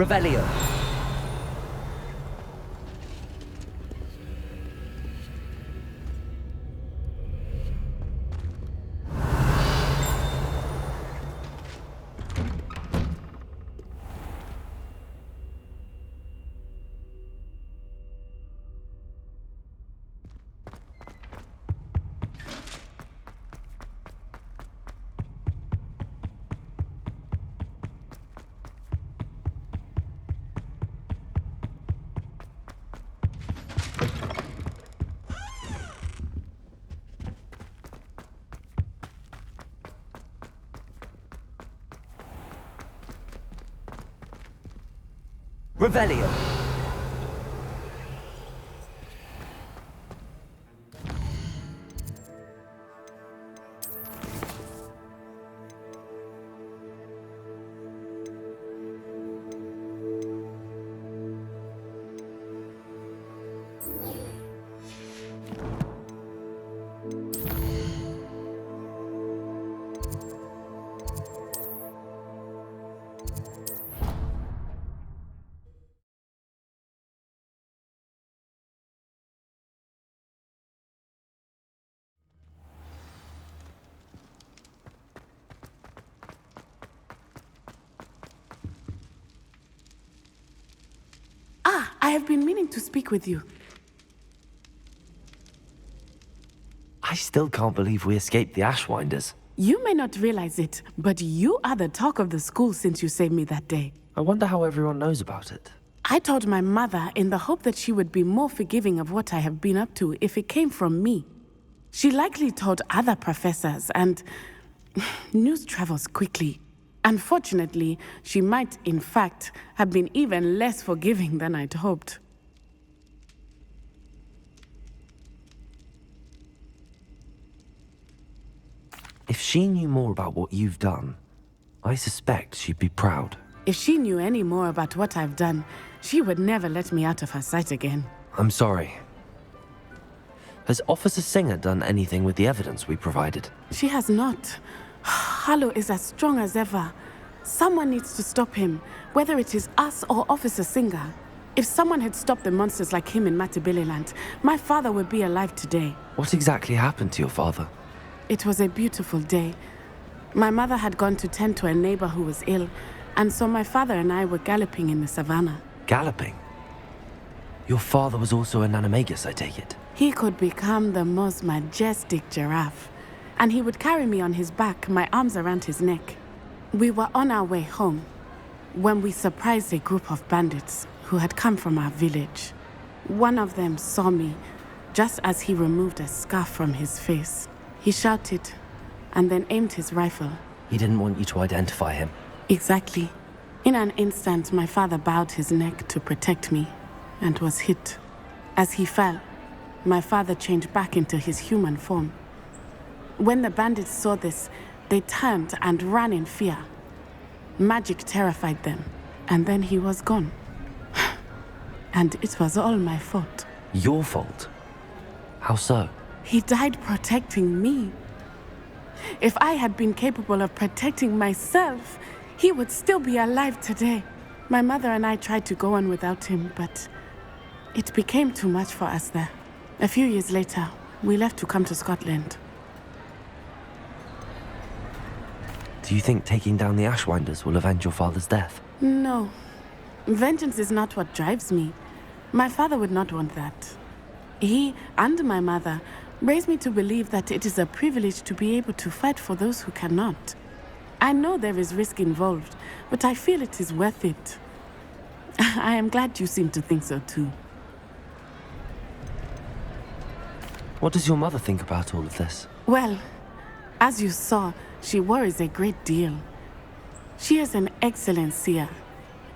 Revelio. Revelio. I have been meaning to speak with you. I still can't believe we escaped the Ashwinders. You may not realize it, but you are the talk of the school since you saved me that day. I wonder how everyone knows about it. I told my mother in the hope that she would be more forgiving of what I have been up to if it came from me. She likely told other professors, and news travels quickly. Unfortunately, she might, in fact, have been even less forgiving than I'd hoped. If she knew more about what you've done, I suspect she'd be proud. If she knew any more about what I've done, she would never let me out of her sight again. I'm sorry. Has Officer Singer done anything with the evidence we provided? She has not. Harlow is as strong as ever. Someone needs to stop him, whether it is us or Officer Singer. If someone had stopped the monsters like him in Matabeleland, my father would be alive today. What exactly happened to your father? It was a beautiful day. My mother had gone to tend to a neighbor who was ill, and so my father and I were galloping in the savannah. Galloping? Your father was also an animagus, I take it? He could become the most majestic giraffe, and he would carry me on his back, my arms around his neck. We were on our way home when we surprised a group of bandits who had come from our village. One of them saw me just as he removed a scarf from his face. He shouted and then aimed his rifle. He didn't want you to identify him. Exactly. In an instant, my father bowed his neck to protect me and was hit. As he fell, my father changed back into his human form. When the bandits saw this, they turned and ran in fear. Magic terrified them, and then he was gone. And it was all my fault. Your fault? How so? He died protecting me. If I had been capable of protecting myself, he would still be alive today. My mother and I tried to go on without him, but it became too much for us there. A few years later, we left to come to Scotland. Do you think taking down the Ashwinders will avenge your father's death? No. Vengeance is not what drives me. My father would not want that. He and my mother raised me to believe that it is a privilege to be able to fight for those who cannot. I know there is risk involved, but I feel it is worth it. I am glad you seem to think so too. What does your mother think about all of this? Well, as you saw, she worries a great deal. She is an excellent seer,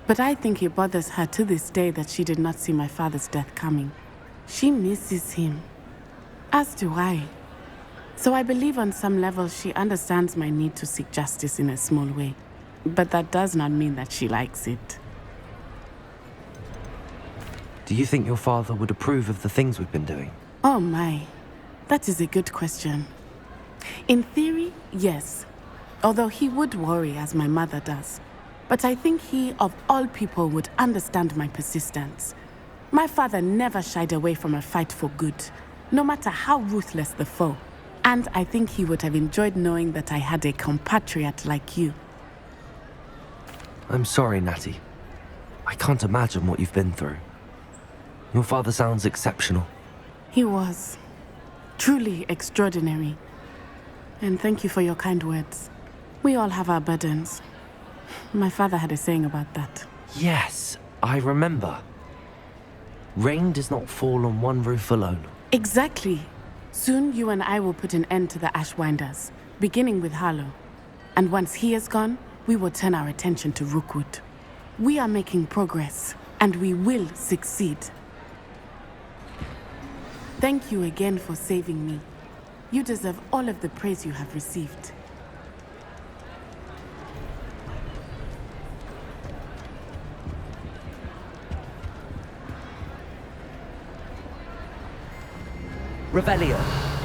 but I think it bothers her to this day that she did not see my father's death coming. She misses him, as do I. So I believe on some level she understands my need to seek justice in a small way, but that does not mean that she likes it. Do you think your father would approve of the things we've been doing? Oh my, that is a good question. In theory, yes. Although he would worry, as my mother does. But I think he, of all people, would understand my persistence. My father never shied away from a fight for good, no matter how ruthless the foe. And I think he would have enjoyed knowing that I had a compatriot like you. I'm sorry, Natty. I can't imagine what you've been through. Your father sounds exceptional. He was. Truly extraordinary. And thank you for your kind words. We all have our burdens. My father had a saying about that. Yes, I remember. Rain does not fall on one roof alone. Exactly. Soon you and I will put an end to the Ashwinders, beginning with Harlow. And once he is gone, we will turn our attention to Rookwood. We are making progress, and we will succeed. Thank you again for saving me. You deserve all of the praise you have received. Revelio.